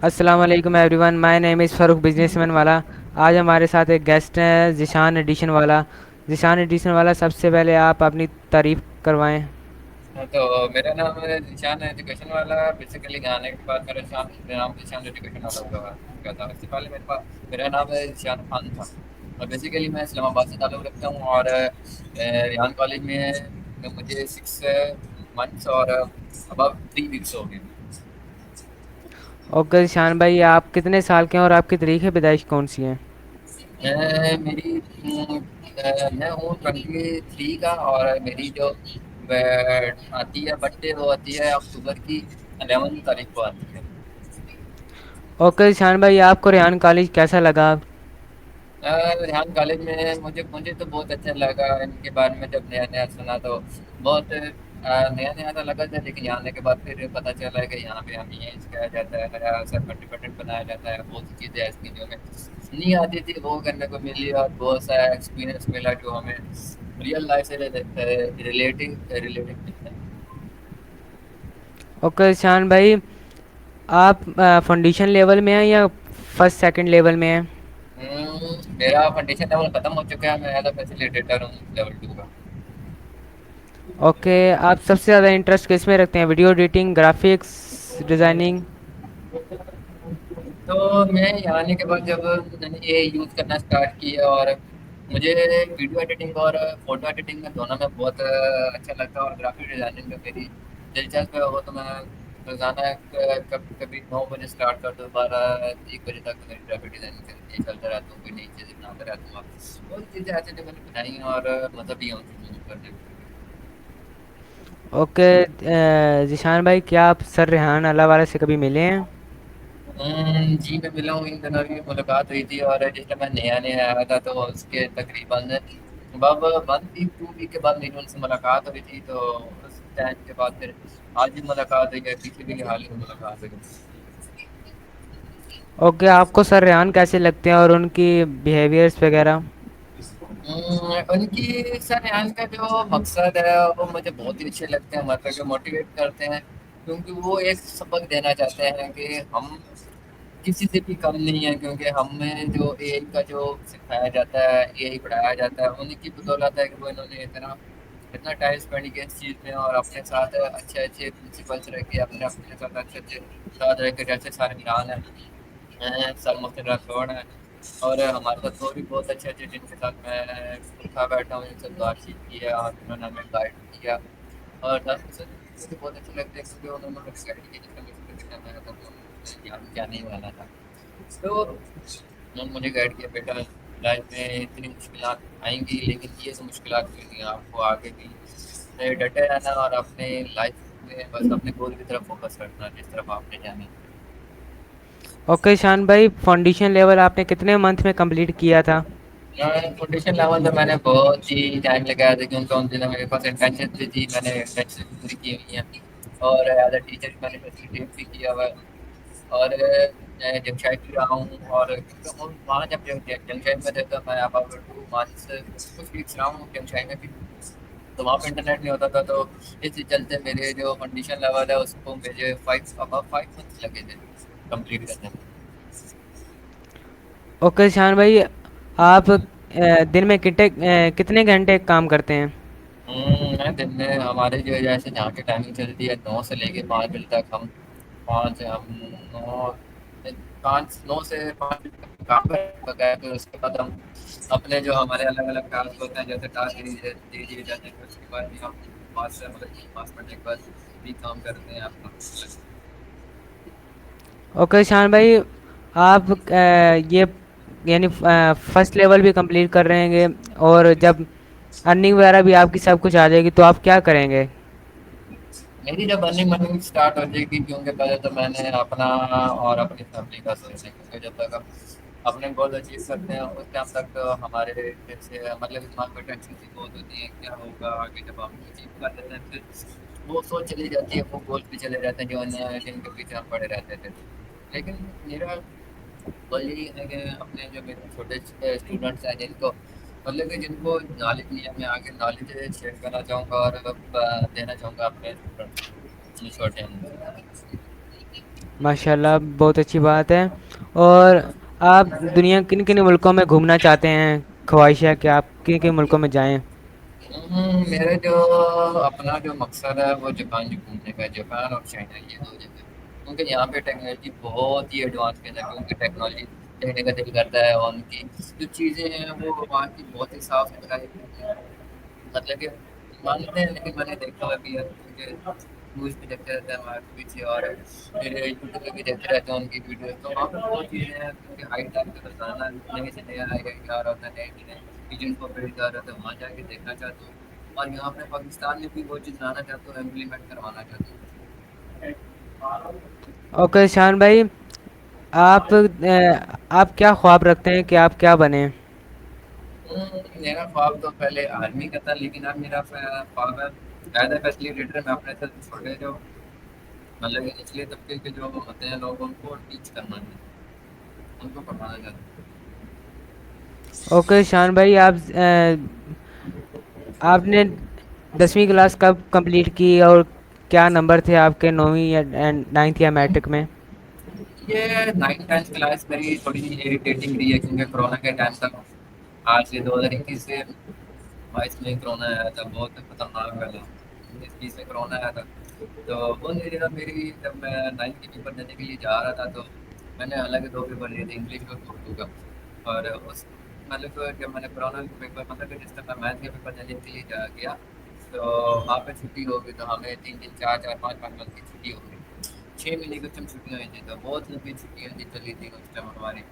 अस्सलाम वालेकुम everyone, my name is Farooq businessman वाला। आज हमारे साथ एक गेस्ट हैं ज़ीशान एडिशन वाला। ज़ीशान एडिशन वाला, सबसे पहले आप अपनी तारीफ़ करवाएं। हाँ, तो मेरा नाम है निशान एजुकेशन वाला। बेसिकली यहाँ आने के बाद मेरा नाम निशान एजुकेशन वाला हुआ था। इससे पहले मेरा नाम है निशान खान था। और बेसिकली मैं इस्लामाबाद से ताल्लुक़ रखता हूँ और रियान कॉलेज में मुझे 6 मंथ्स और अबाउट 3 वीक्स हो गए। ओके ज़ीशान भाई, आप कितने साल के हैं और आपकी तारीख़ पैदाइश कौन सी है? मेरी मैं हूँ 23 का, और मेरी जो आती है बर्थडे वो आती है अक्टूबर की 11 तारीख को आती है। ओके ज़ीशान भाई, आपको रेहान कॉलेज कैसा लगा? रेहान कॉलेज में मुझे मुझे तो बहुत अच्छा लगा। इनके बारे में जब नया नया सुना तो बहुत नया नया तो लगा था, लेकिन यहाँ आने के बाद फिर पता चला है कि यहाँ पे हमें ये सिखाया जाता है, नया सेल्फ इंडिपेंडेंट बनाया जाता है। बहुत सी चीज़ें ऐसी जो हमें नहीं आती थी वो करने को मिली, और बहुत सा एक्सपीरियंस मिला जो हमें रियल लाइफ से रिलेटिंग रिलेटिंग मिलता है। ओके ज़ीशान भाई, आप फाउंडेशन लेवल में हैं या फर्स्ट सेकंड लेवल में हैं? मेरा फाउंडेशन लेवल खत्म हो चुका है। मैं एज अ फैसिलिटेटर हूँ लेवल 2 का। ओके, आप सबसे ज़्यादा इंटरेस्ट किस में रखते हैं? Video editing, graphics designing? तो मैं यहाँ आने के बाद जब मैंने ये यूज़ करना स्टार्ट किया, और मुझे वीडियो एडिटिंग और फोटो एडिटिंग में दोनों में बहुत अच्छा लगता है, और ग्राफिक डिज़ाइनिंग में मेरी दिलचस्प है। वो तो मैं रोज़ाना कभी कभी 9 बजे स्टार्ट कर दूँ, 12 1 बजे तक मेरी ग्राफिक डिज़ाइनिंग चलती है, चलता रहता हूँ, कोई नई चीज़ें बनाता रहता हूँ। बहुत चीज़ें ऐसी जो मैंने बनाई हैं, और मज़ा भी है उन चीज़ों को करने में। ओके ज़ीशान भाई, क्या आप सर रेहान अल्लाह वाला से कभी मिले हैं? जी, मैं मिला हूँ। इन दिनों भी मुलाकात हुई थी, और जिस टाइम मैं नया-नया आया था तो उसके तकरीबन अब 1 वीक 2 वीक के बाद मेरी उनसे मुलाकात हुई थी। तो उस टाइम के बाद फिर आज भी मुलाकात हुई है, पीछे भी हाल ही में मुलाकात हुई। ओके, आपको सर रेहान कैसे लगते हैं और उनकी बिहेवियर्स वगैरह? उनकी सर यहाँ का जो मकसद है वो मुझे बहुत ही अच्छे लगते हैं, मतलब जो मोटिवेट करते हैं, क्योंकि वो एक सबक देना चाहते हैं कि हम किसी से भी कम नहीं है। क्योंकि हमें जो एआई का जो सिखाया जाता है, एआई पढ़ाया जाता है, उन्हीं की बदौलत है कि वो इन्होंने इतना इतना टाइम स्पेंड किया इस चीज़ में, और अपने साथ अच्छे अच्छे प्रिंसिपल्स रह के अपने अपने साथ अच्छे अच्छे साथ रह के, जैसे सर इमरान है, सर मोहसिन राठौड़ है, और हमारे साथ और भी बहुत अच्छे अच्छे जिनके साथ मैं उठा बैठा हूँ, जिनसे बातचीत की है, और उन्होंने हमें गाइड किया। और 10% मुझे बहुत अच्छे लगते हैं, क्योंकि उन्होंने हमें गाइड किया जिसका मुझे कभी करना है, तो यहाँ जाने ही वाला था। तो उन्होंने मुझे गाइड किया, बेटा लाइफ में इतनी मुश्किलात आएंगी, लेकिन ये सब मुश्किलात कोई नहीं है, आपको आगे भी डटे रहना, और अपने लाइफ में बस अपने गोल की तरफ फोकस रखना जिस तरफ आपने जाना है। ओके शान भाई, फाउंडेशन लेवल आपने कितने मंथ में कंप्लीट किया था? फाउंडेशन लेवल तो मैंने बहुत ही टाइम लगाया था, क्योंकि उन दिनों मेरे पास इंटेंशन भी थी, मैंने इंटेंशन पूरी की हुई है, और एज अ टीचर मैंने फैसिलिटेट भी किया हुआ है। और मैं जमशेद भी रहा हूँ, और क्योंकि वहाँ जब जमशेद में थे तो मैं अबाउट 2 मंथ्स कुछ वीक्स रहा हूँ जमशेद में भी। तो वहाँ पे इंटरनेट नहीं होता था, तो इस चलते मेरे जो कंडीशन लेवल है उसको मुझे 5 मंथ्स लगे थे कंप्लीट करने में। ओके शान भाई, आप दिन में कितने घंटे काम करते हैं? मैं दिन में हमारे जो जैसे यहाँ की टाइमिंग चलती है 9 से लेके 5 बजे तक। हम 9 से 5 तक काम करते हैं, फिर उसके बाद हम अपने जो हमारे अलग अलग टास्क होते हैं, जैसे टास्क दे दिए जाते हैं, फिर उसके बाद भी हम 5 पढ़ने के बाद भी काम करते हैं अपना। ओके शान भाई, आप ये यानी फर्स्ट लेवल भी कंप्लीट कर रहेंगे, और जब अर्निंग वगैरह भी आपकी सब कुछ आ जाएगी तो आप क्या करेंगे? मेरी जब अर्निंग मर्निंग स्टार्ट हो जाएगी, क्योंकि पहले तो मैंने अपना और अपनी फैमिली का सोचना है, क्योंकि जब तक हम अपने गोल अचीव करते हैं उस टाइम तक तो हमारे जैसे मतलब दिमाग में टेंशन सी बहुत होती है, क्या होगा आगे जब हम अचीव कर लेते हैं, फिर वो सोच चली जाती है, वो गोल भी चले जाते हैं जो अन्य जिनके पीछे हम पड़े रहते थे। लेकिन मेरा गोल यही है कि अपने जो मेरे छोटे स्टूडेंट्स हैं जिनको मतलब कि जिनको नॉलेज नहीं है, मैं आगे नॉलेज शेयर करना चाहूँगा, और देना चाहूँगा अपने स्टूडेंट्स को छोटे हैं। माशाल्लाह, बहुत अच्छी बात है। और आप दुनिया किन किन मुल्कों में घूमना चाहते हैं? ख्वाहिश है कि आप किन किन मुल्कों में जाएं? मेरे जो अपना जो मकसद है वो जापान घूमने का है, जापान और चाइना, ये दो जगह। क्योंकि यहाँ पे टेक्नोलॉजी बहुत ही एडवांस है, क्योंकि टेक्नोलॉजी देखने का दिल करता है, और उनकी जो चीज़ें हैं वो वहाँ की बहुत ही साफ सुथराई है। मतलब कि मानते हैं, लेकिन मैंने देखा हुआ भी है, क्योंकि न्यूज़ भी देखते रहते हैं हमारे पीछे, और मेरे यूट्यूब पे भी देखते रहते हैं उनकी वीडियो। तो वहाँ पे बहुत चीज़ें हैं, क्योंकि हाई टाइम पे रोजाना नए से नया आएगा आ रहा होता है, नए से नए चीज़ें को अपडेट आ रहा था, वहाँ जाके देखना चाहता हूँ। और यहाँ पे पाकिस्तान में भी वो चीज़ लाना चाहता हूँ, इम्प्लीमेंट करवाना चाहता हूँ। ओके शान भाई, आप क्या ख्वाब रखते हैं कि आप क्या बने? मेरा ख्वाब तो पहले आर्मी का था, लेकिन अब मेरा ख्वाब है एज ए फैसिलिटेटर। मैं अपने से छोटे जो मतलब कि निचले तबके के जो होते हैं लोग, उनको टीच करना है, उनको पढ़ाना चाहता ओके शान भाई, आपने 10वीं क्लास कब कंप्लीट की और क्या नंबर थे आपके 9वीं या 9th या मैट्रिक में? हूँ। ये 9th 10th क्लास मेरी थोड़ी इरिटेटिंग रही है, क्योंकि कोरोना के टाइम तक, आज से 2021 से 22 में कोरोना आया था, बहुत खतरनाक वाला। 19 20 में कोरोना आया था। तो उन एरिया मेरी, जब मैं 9th के पेपर देने के लिए जा रहा था, तो मैंने अलग 2 पेपर दिए थे, इंग्लिश और उर्दू का। और उस मतलब कि जब मैंने कोरोना के पेपर, मतलब कि जिस टाइम मैं मैथ के पेपर देने के लिए जा गया, तो वहाँ पे छुट्टी हो गई, तो हमें 3 दिन 4 4 5 5 मंथ की छुट्टी हो गई। 6 महीने की उस टाइम छुट्टियाँ हुई थी, तो बहुत लंबी छुट्टियाँ थी, चली थी उस टाइम हमारी।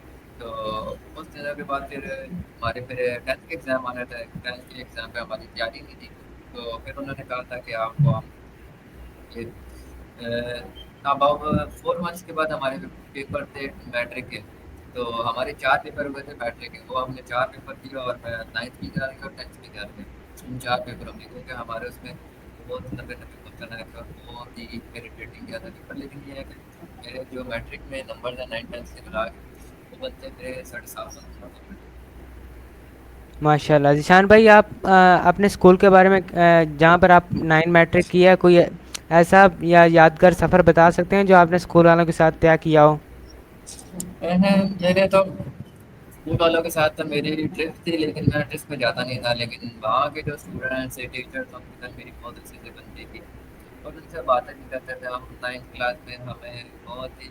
तो उस दिनों के बाद फिर हमारे फिर 10th के एग्ज़ाम आने थे, 10th के एग्ज़ाम पे हमारी तैयारी नहीं थी। तो फिर उन्होंने कहा था कि आपको हम ये अबाउट 4 मंथ्स के बाद हमारे पेपर थे मैट्रिक के। तो हमारे 4 पेपर हुए थे मैट्रिक के, वो हमने 4 पेपर दिए, और मैं 9th भी करा दिया और 10th भी करा दिया। उन 4 पेपर हमने, क्योंकि हमारे उसमें बहुत नब्बे नब्बे क्वेश्चन आए थे, और बहुत ही इरिटेटिंग किया था पेपर। लेकिन ये है कि मेरे जो मैट्रिक में नंबर था 9th 10th से मिला के, वो बनते थे 750 नंबर। माशाल्लाह, जिशान भाई, आप अपने स्कूल के बारे में, जहाँ पर आप 9 मैट्रिक किया, कोई ऐसा या यादगार सफ़र बता सकते हैं जो आपने स्कूल वालों के साथ तय किया हो? मेरे तो स्कूल वालों के साथ तो मेरी ट्रिप थी, लेकिन मैं ट्रिप पे जाता नहीं था। लेकिन वहाँ के जो स्टूडेंट्स थे, टीचर्स, उनके साथ मेरी बहुत अच्छे से बनती थी, और उनसे बातें भी करते थे हम। 9th क्लास में हमें बहुत ही,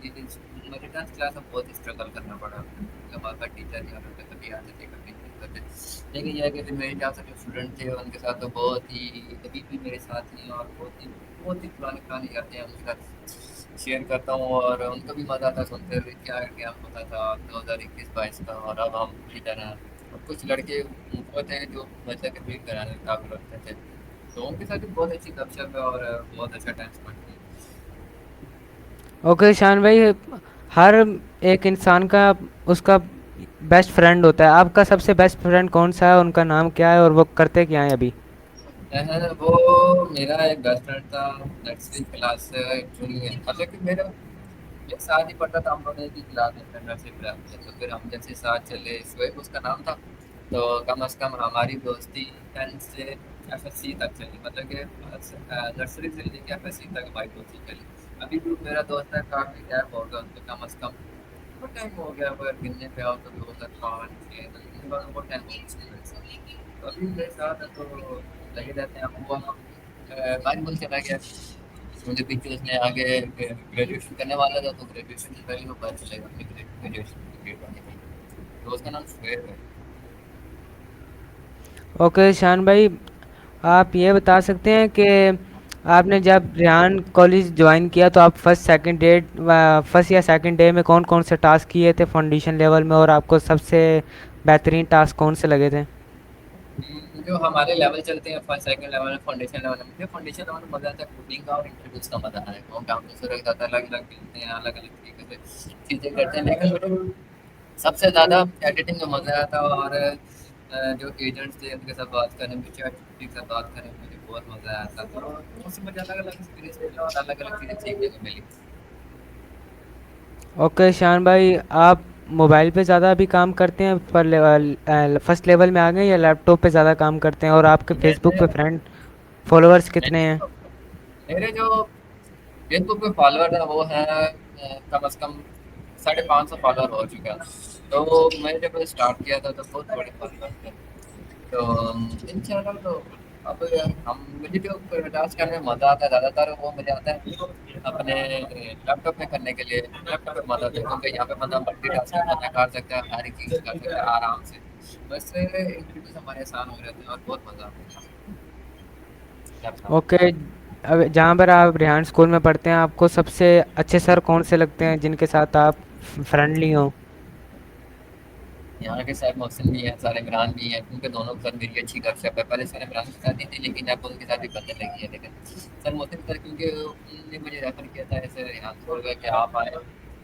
मुझे 10th क्लास में बहुत ही स्ट्रगल करना पड़ा, क्योंकि हमारे पास टीचर नहीं होते थे, कभी आते थे कभी नहीं होते थे। लेकिन यह है कि फिर मेरे यहाँ से जो स्टूडेंट थे, उनके साथ तो बहुत ही, अभी भी मेरे साथ ही हैं, और बहुत ही पुरानी पुरानी यादें हैं उनके साथ शेयर करता हूँ। और उनको भी मज़ा आता है सुनते हुए, क्या क्या होता था 2021-22 का, और अब हम इधर हैं। और कुछ लड़के वो थे जो मतलब कि फील कराने का काबिल रखते थे, तो उनके साथ भी बहुत अच्छी गपशप है, और बहुत अच्छा टाइम स्पेंड किया। ओके शान भाई, हर एक इंसान का उसका बेस्ट फ्रेंड होता है। आपका सबसे बेस्ट फ्रेंड कौन सा है, उनका नाम क्या है और वो करते क्या हैं अभी? वो मेरा एक बेस्ट फ्रेंड था, नर्सरी क्लास से जूनियर, मतलब कि मेरा एक साथ ही पढ़ता था, हम दोनों एक ही क्लास में थे, नर्सरी क्लास में। तो फिर हम जैसे साथ चले, शोएब उसका नाम था। तो कम से कम हमारी दोस्ती 10th से एफएससी तक चली, मतलब कि नर्सरी से लेके एफएससी तक हमारी दोस्ती चली। अभी भी मेरा दोस्त है, काफ़ी टाइम हो गया उनको, कम से कम बहुत टाइम हो गया, अगर गिनने पे आओ तो 2005 6, तो गिनने वाला बहुत टाइम हो गया। तो अभी मेरे साथ है, तो लगे रहते हैं। अब वो बात चला गया, मुझे बीच में उसने आगे ग्रेजुएशन करने वाला था, तो ग्रेजुएशन से पहले वो बाहर चलेगा अपनी ग्रेजुएशन कंप्लीट करने के लिए। तो उसका नाम शुएब है। ओके शान भाई, आप ये बता सकते हैं कि आपने जब रेहान कॉलेज ज्वाइन किया तो आप फर्स्ट या सेकंड डे में कौन कौन से टास्क किए थे फाउंडेशन लेवल में, और आपको सबसे बेहतरीन टास्क कौन से लगे थे? जो हमारे लेवल चलते हैं, फर्स्ट सेकंड लेवल में, फाउंडेशन लेवल में, मुझे फाउंडेशन लेवल में मजा आता है कोडिंग का और इंटरव्यूज का मजा है। क्योंकि हम दूसरे के साथ अलग अलग मिलते हैं, अलग अलग तरीके से चीज़ें करते हैं, लेकिन मुझे सबसे ज़्यादा एडिटिंग में मजा आता है। और जो एजेंट्स थे उनके साथ बात करने में, चैट के साथ बात करने में मुझे बहुत मजा आता था। तो उससे मुझे अलग अलग एक्सपीरियंस मिला, और अलग अलग चीज़ें सीखने को मिली। ओके शान भाई, आप मोबाइल पे ज़्यादा अभी काम करते हैं, फर्स्ट लेवल में आ गए, या लैपटॉप पे ज़्यादा काम करते हैं? और आपके फेसबुक मेरे पे फ्रेंड फॉलोअर्स कितने मेरे हैं? जो मेरे जो फेसबुक पे फॉलोअर है वो है कम से कम 550 फॉलोअर हो चुका है। तो मैं जब स्टार्ट किया था तो बहुत बड़े फॉलोअर थे। तो इंशाल्लाह तो अब हम मुझे जो टास्क करने में मज़ा आता है ज़्यादातर वो मुझे आता है अपने लैपटॉप में करने के लिए। लैपटॉप में मज़ा आता है क्योंकि यहाँ पे बंदा मल्टीटास्किंग बंदा कर सकता है, हर एक चीज़ कर सकता है आराम से। बस इंटरव्यूज़ हमारे आसान हो जाते हैं और बहुत मज़ा आता है लैपटॉप में। ओके। अब जहाँ पर आप रेहान स्कूल में पढ़ते हैं, आपको सबसे अच्छे सर कौन से लगते हैं जिनके साथ आप फ्रेंडली हो? यहाँ के सर मोहसिन भी हैं, सर इमरान भी हैं, क्योंकि दोनों के साथ मेरी अच्छी गपशप है। पहले सर इमरान के साथ ही थी, लेकिन अब उनके साथ भी बनने लगी है। लेकिन सर मोहसिन सर, क्योंकि उन्होंने मुझे रेफर किया था ऐसे यहाँ स्कूल में कि आप आए,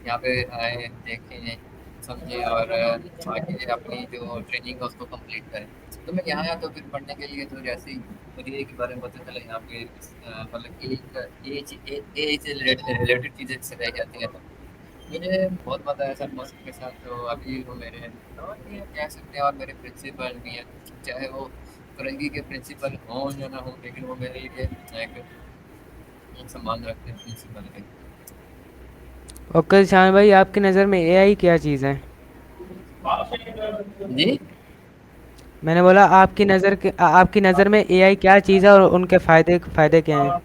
यहाँ पे आए, देखें, समझें और आगे अपनी जो ट्रेनिंग है उसको कंप्लीट करें। तो मैं यहाँ आया तो फिर पढ़ने के लिए, तो जैसे ही मुझे के बारे में पता चला यहाँ पे मतलब एज एज से रिलेटेड चीज़ें सिखाई जाती हैं। तो मुझे बहुत मज़ा आया सर मौसम के साथ। तो अभी वो मेरे और भी हैं, कह सकते हैं, और मेरे प्रिंसिपल भी हैं, चाहे वो फरंगी के प्रिंसिपल हों या ना हों, लेकिन वो मेरे लिए एक सम्मान रखते हैं प्रिंसिपल के। ओके शान भाई, आपकी नज़र में एआई क्या चीज़ है? जी। मैंने बोला आपकी नज़र में एआई क्या चीज़ है और उनके फ़ायदे क्या हैं?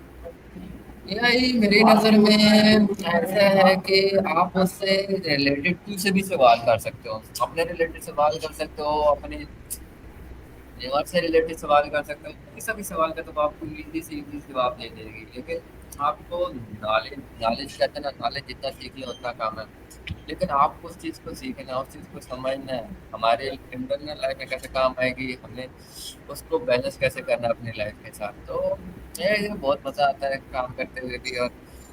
एआई मेरी नज़र में ऐसा है कि आप उससे रिलेटेड किसी से भी सवाल कर सकते हो, अपने रिलेटेड सवाल कर सकते हो, अपने नेवर से रिलेटेड सवाल कर सकते हो, किसी भी सवाल का तो आपको इजी से इजी जवाब दे देगी। लेकिन आपको नॉलेज नॉलेज कहते हैं ना, नॉलेज जितना सीख लो उतना कम है। लेकिन आपको उस चीज़ को सीखना, उस चीज़ को समझना है, हमारे इंटरनल लाइफ में कैसे काम आएगी, हमें उसको बैलेंस कैसे करना है अपनी लाइफ के साथ। तो ये बहुत मज़ा आता है काम करते हुए भी। और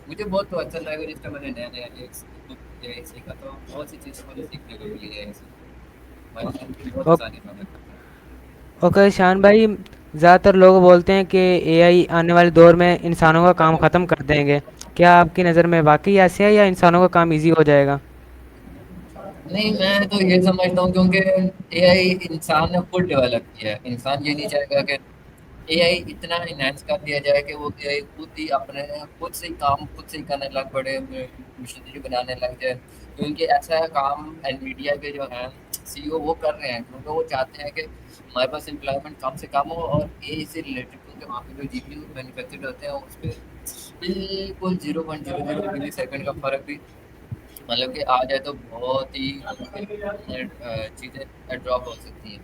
मुझे बहुत तो अच्छा लगा जिस टाइम मैंने नया नया एक सीखा, तो बहुत सी चीज़ें मुझे सीखने को मिली है इससे। हमारी ज़िंदगी बहुत ओ- आसानी मदद करता है। ओके शान भाई, ज़्यादातर लोग बोलते हैं कि एआई आने वाले दौर में इंसानों का काम ख़त्म कर देंगे। क्या आपकी नज़र में वाकई ऐसे है या इंसानों का काम इजी हो जाएगा? नहीं, मैं तो ये समझता हूँ, क्योंकि एआई इंसान ने खुद डेवलप किया है। इंसान ये नहीं चाहेगा कि एआई इतना इनहेंस कर दिया जाए कि वो एआई खुद ही अपने खुद से ही काम खुद से ही करने लग पड़े, मशीनरी बनाने लग जाए। क्योंकि ऐसा काम एनवीडिया के जो हैं सीईओ वो कर रहे हैं, क्योंकि वो चाहते हैं कि हमारे पास एम्प्लॉयमेंट कम से कम हो और एआई से रिलेटेड, क्योंकि वहाँ पे जो जीपीयू मैन्युफैक्चर्ड होते हैं उस पर बिल्कुल 0.00 मिली सेकंड का फर्क भी मतलब कि आ जाए तो बहुत ही चीज़ें ड्रॉप हो सकती हैं।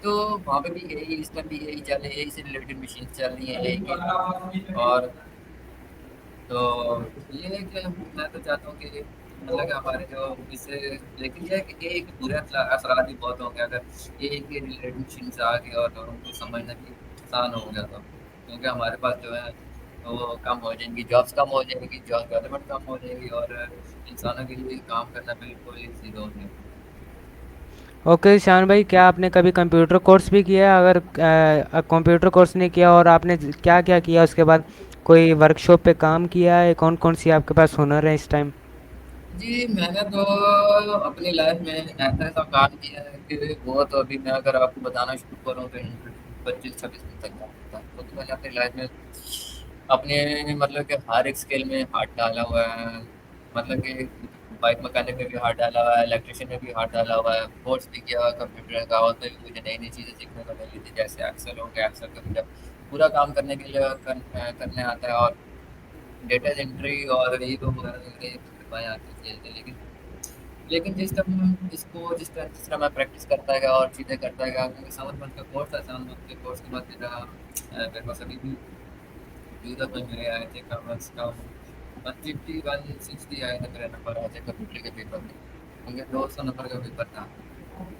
तो वहाँ पे भी यही, इस पर भी यही चल रही है, यही से रिलेटेड मशीन चल रही है यही की। और तो ये है कि मैं तो चाहता हूँ कि मतलब कि हमारे जो इससे, लेकिन ये है कि एक बुरे असरात भी बहुत होंगे अगर ये के रिलेटेड मशीन आ गई और लोगों को समझना भी आसान हो गया था। क्योंकि हमारे पास जो है वो कम हो जाएंगी, जॉब्स कम हो जाएंगी, जॉब डेवलपमेंट कम हो जाएगी और इंसानों के लिए काम करना बिल्कुल ही सीधा हो जाएगा। ओके शान भाई, क्या आपने कभी कंप्यूटर कोर्स भी किया है? अगर कंप्यूटर कोर्स नहीं किया और आपने क्या क्या किया उसके बाद, कोई वर्कशॉप पे काम किया है? कौन कौन सी आपके पास हुनर है इस टाइम? जी, मैंने तो अपनी लाइफ में ऐसा ऐसा काम किया है कि वो तो अभी मैं अगर आपको बताना शुरू करूँ तो 25-26 दिन तक जा सकता है। तो मैंने अपनी लाइफ में अपने मतलब कि हर एक स्किल में हाथ डाला हुआ है। मतलब कि बाइक मैकेनिक में भी हाथ डाला हुआ है, इलेक्ट्रिशियन में भी हाथ डाला हुआ है, कोर्स भी किया हुआ है कंप्यूटर का। और तो भी मुझे नई नई चीज़ें सीखने को मिली थी, जैसे एक्सेल हो गया। एक्सेल का मुझे पूरा काम करने के लिए करने आता है। और डेटा एंट्री और ये तो कृपया आती है। लेकिन जिस तरह मैं प्रैक्टिस करता गया और चीज़ें करता गया, क्योंकि 7 मंथ का कोर्स है। 7 मंथ के कोर्स के बाद मेरे पास अभी भी यूज़र में मेरे आए थे कम अज़ कम 150 160 आए थे मेरे नंबर आए थे कंप्यूटर के पेपर में, क्योंकि 200 नंबर का पेपर था।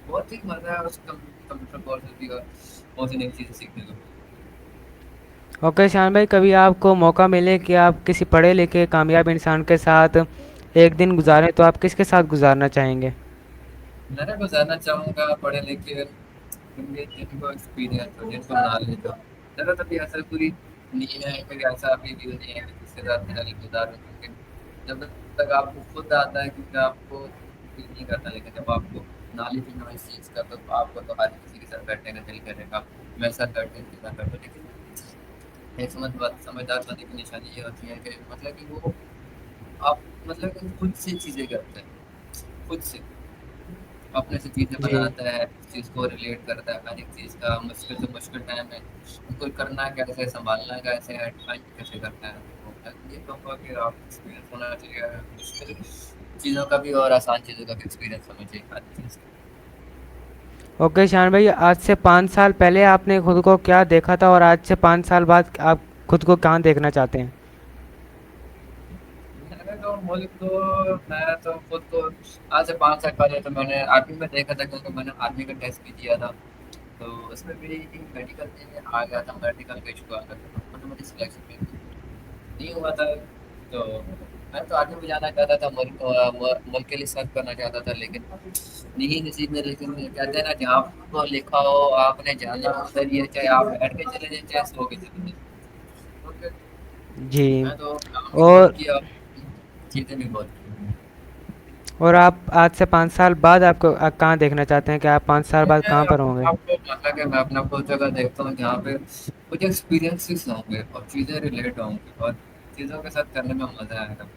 बहुत ही मज़ा है उस कंप्यूटर कोर्स में भी। और बहुत सी नई चीज़ें सीखने को मिली। ओके शान भाई, कभी आपको मौका मिले कि आप किसी पढ़े लिखे कामयाब इंसान के साथ एक दिन गुजारें, तो आप किसके साथ गुजारना चाहेंगे? मैं ना गुजारना चाहूँगा पढ़े लिखे, क्योंकि जिनको एक्सपीरियंस हो, जिनको नॉलेज हो। ज़रूरत अभी ऐसा पूरी नहीं है, कोई ऐसा अभी भी नहीं है जिसके साथ मेरा गुजारूँ, क्योंकि जब तक आपको खुद आता है, क्योंकि आपको फील नहीं करता। लेकिन जब आपको नॉलेज ही ना हो इस चीज़ का, तो आपको तो हर किसी के साथ बैठने का दिल करेगा। मेरे साथ बैठने का दिल करता। लेकिन एक समझदार बंदे की निशानी ये होती है कि मतलब कि वो आप मतलब कि खुद से चीज़ें करता है, खुद से अपने से चीज़ें जी। बनाता है, चीज़ को रिलेट करता है, हर एक चीज़ का मुश्किल से मुश्किल टाइम में उनको करना कैसे, सँभालना कैसे है, डिफाइन कैसे करना है। तो मैं तो ये कहूँगा कि आप एक्सपीरियंस होना चाहिए मुश्किल चीज़ों का भी और आसान चीज़ों का भी एक्सपीरियंस होना चाहिए हर चीज़ का। ओके शान भाई, आज से 5 साल पहले आपने खुद को क्या देखा था और आज से 5 साल बाद आप खुद को कहाँ देखना चाहते हैं? मैंने तो मुल्क तो मैं तो खुद को आज से 5 साल पहले तो मैंने आर्मी में देखा था, क्योंकि मैंने आर्मी का टेस्ट भी दिया था। तो उसमें भी मेडिकल में आ गया था, मेडिकल का इशू आ गया था, तो मतलब मुझे सिलेक्शन नहीं हुआ था। तो मैं तो आर्मी में जाना चाहता था, मुल्क के लिए सर्व करना चाहता था, लेकिन नहीं नसीब में। लेकिन कहते हैं ना, जहाँ आपको लिखा हो आपने जाना उधर ही है, चाहे आप बैठ के चले जाएं चाहे सो के चले जाएं। तो फिर जी। मैं तो काम भी बहुत और किया, चीज़ें भी बहुत की। आप आज से 5 साल बाद आपको कहाँ देखना चाहते हैं कि आप 5 साल बाद मैं कहाँ पर अपने होंगे? आप को मतलब कि मैं अपने आप को उस जगह देखता हूँ जहाँ पे कुछ एक्सपीरियंसेस होंगे और चीज़ें रिलेट होंगी और चीज़ों के साथ करने में मज़ा आएगा।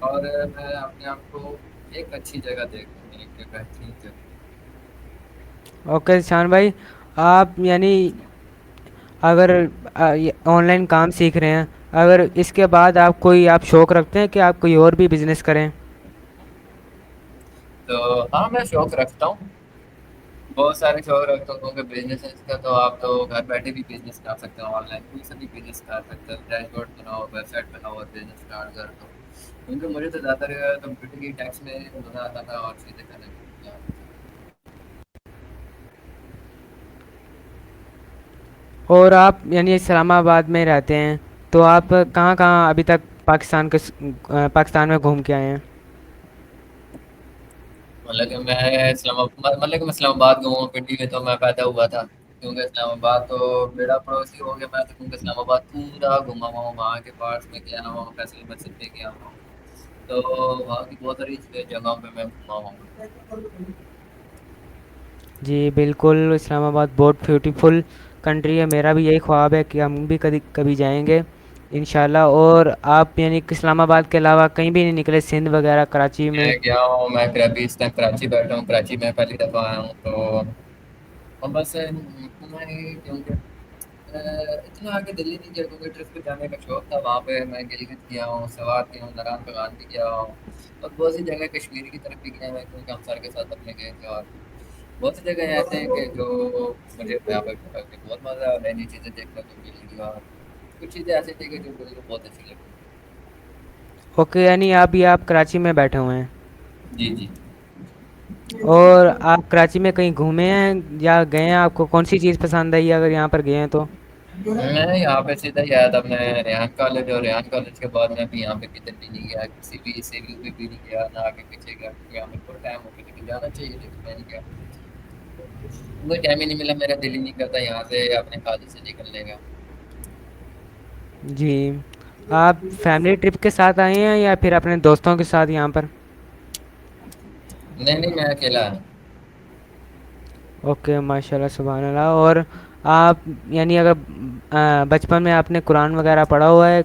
और मैं अपने आप को एक अच्छी जगह देखता हूँ, एक बेहतरीन जगह। ओके शान भाई, आप यानी अगर ऑनलाइन काम सीख रहे हैं, अगर इसके बाद आप कोई आप शौक रखते हैं कि आप कोई और भी बिजनेस करें? तो हाँ, मैं शौक रखता हूँ, बहुत सारे शौक रखता हूँ, क्योंकि बिजनेस का तो आप तो घर बैठे भी बिजनेस कर सकते हो, ऑनलाइन कोई सा भी बिजनेस कर सकते हो, डैशबोर्ड बनाओ, वेबसाइट बनाओ और बिजनेस स्टार्ट कर दो। क्योंकि मुझे तो ज़्यादातर कंप्यूटर की टैक्स में मज़ा आता था और चीज़ें करने में मज़ा आता था। और आप यानी इस्लामाबाद में रहते हैं, तो आप कहाँ कहाँ अभी तक पाकिस्तान में घूम के आए हैं? मतलब कि मैं इस्लामाबाद गया हूँ, पिंडी में तो मैं पैदा हुआ था, क्योंकि इस्लामाबाद तो मेरा पड़ोसी हो गया। मैं तो क्योंकि इस्लामाबाद पूरा घुमा हुआ हूँ, वहाँ के पार्ट्स में गया हुआ हूँ, फैसल मस्जिद में गया हुआ हूँ। तो वहाँ की बहुत सारी जगहों पे मैं घुमा हुआ हूँ। जी बिल्कुल, इस्लामाबाद बहुत ब्यूटीफुल कंट्री है, मेरा भी यही ख्वाब है कि हम भी कभी कभी जाएंगे इंशाल्लाह। और आप यानी कि इस्लामाबाद के अलावा कहीं भी नहीं निकले, सिंध वगैरह, कराची में? मैं गया हूँ, मैं अभी इस टाइम कराची बैठा हूँ, कराची में पहली दफ़ा आया हूँ। तो और बस इतना ही, क्योंकि इतना आगे दिल्ली नहीं गया, क्योंकि ट्रिप पे जाने का शौक था। वहाँ पे मैं गिलगित गया हूँ, सवात गया हूँ, नारायण बागान भी गया हूँ और बहुत सी जगह कश्मीर की तरफ भी गया मैं, क्योंकि हम सर के साथ अपने गए थे। और बहुत सी जगह ऐसे हैं कि जो मुझे यहाँ पर बहुत मज़ा और नई नई चीज़ें देखने को मिली, और कुछ चीज़ें ऐसी थी कि जो मुझे बहुत अच्छी लगी। ओके, यानी आप कराची में बैठे हुए हैं। जी जी। और आप कराची में कहीं घूमे हैं या गए हैं? आपको कौन सी चीज़ पसंद आई अगर यहाँ पर गए हैं तो? मैं यहाँ पे सीधा ही आया था, मैं रेहान कॉलेज, और रेहान कॉलेज के बाद मैं भी यहाँ पे किधर भी नहीं गया, किसी भी सीवी पे भी नहीं गया, ना आगे पीछे गया, क्योंकि यहाँ मेरे को टाइम हो गया, लेकिन जाना चाहिए लेकिन मैं नहीं गया। मुझे टाइम ही नहीं मिला, मेरा दिल ही नहीं करता यहाँ से अपने कॉलेज से निकलने का। जी। आप फैमिली ट्रिप के साथ आए हैं या फिर अपने दोस्तों के साथ यहाँ पर? नहीं नहीं, मैं अकेला आया। ओके, माशाल्लाह, सुभान अल्लाह। और आप यानी अगर बचपन में आपने कुरान वगैरह पढ़ा हुआ है?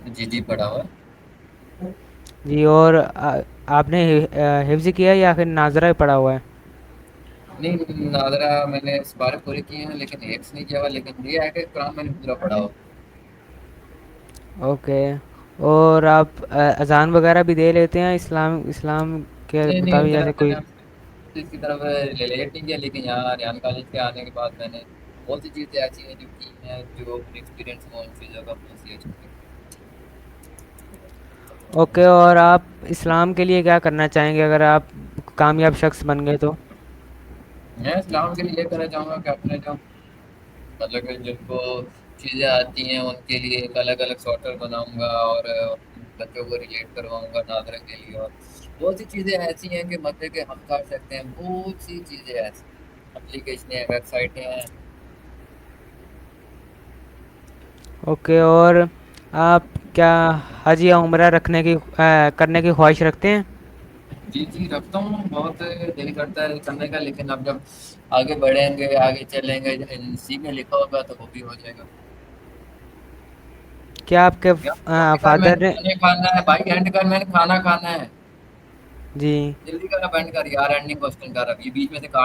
जी जी, पढ़ा हुआ है। जी। और आपने हिफ्ज़ किया है या फिर नाज़रा ही पढ़ा हुआ है? नहीं, नादरा मैंने इस बार पूरी की है, लेकिन एक से नहीं किया हुआ, लेकिन ये है कि कुरान मैंने पूरा पढ़ा हुआ। ओके। और आप अज़ान वगैरह भी दे लेते हैं इस्लाम इस्लाम के नहीं नहीं, मुताबिक, उतना जैसे कोई? मैंने इसकी तरफ रिलेट नहीं किया, लेकिन यहाँ रियान कॉलेज के आने के बाद मैंने बहुत सी चीज़ें ऐसी हैं जो की हैं, जो अपने एक्सपीरियंस में उन चीज़ों का प्रोसीजर। ओके। और आप इस्लाम के लिए क्या करना चाहेंगे अगर आप कामयाब शख्स बन गए तो? मैं इस्लाम के लिए ये कहना चाहूँगा कि अपने जो मतलब कि जिनको चीज़ें आती हैं उनके लिए एक अलग अलग सॉफ्टवेयर बनाऊंगा, और बच्चों को रिलेट करवाऊंगा नादरा के लिए। और बहुत सी चीज़ें ऐसी हैं कि मतलब कि हम कर सकते हैं, बहुत सी चीज़ें ऐसी एप्लीकेशन है, वेबसाइटें हैं। ओके। और आप क्या हज या उम्रा करने की ख्वाहिश रखते हैं? जी जी, रखता हूँ, बहुत दिल करता है करने का, लेकिन अब जब आगे बढ़ेंगे, आगे चलेंगे, नसीब में लिखा होगा तो वो भी हो जाएगा। क्या आपके क्या एंड कर, मैंने फादर ने? खाने खाना है भाई, एंड कर, मैंने खाना खाना है। जी। जल्दी कर, अब एंड कर यार, एंडिंग क्वेश्चन कर, अब ये बीच में से काट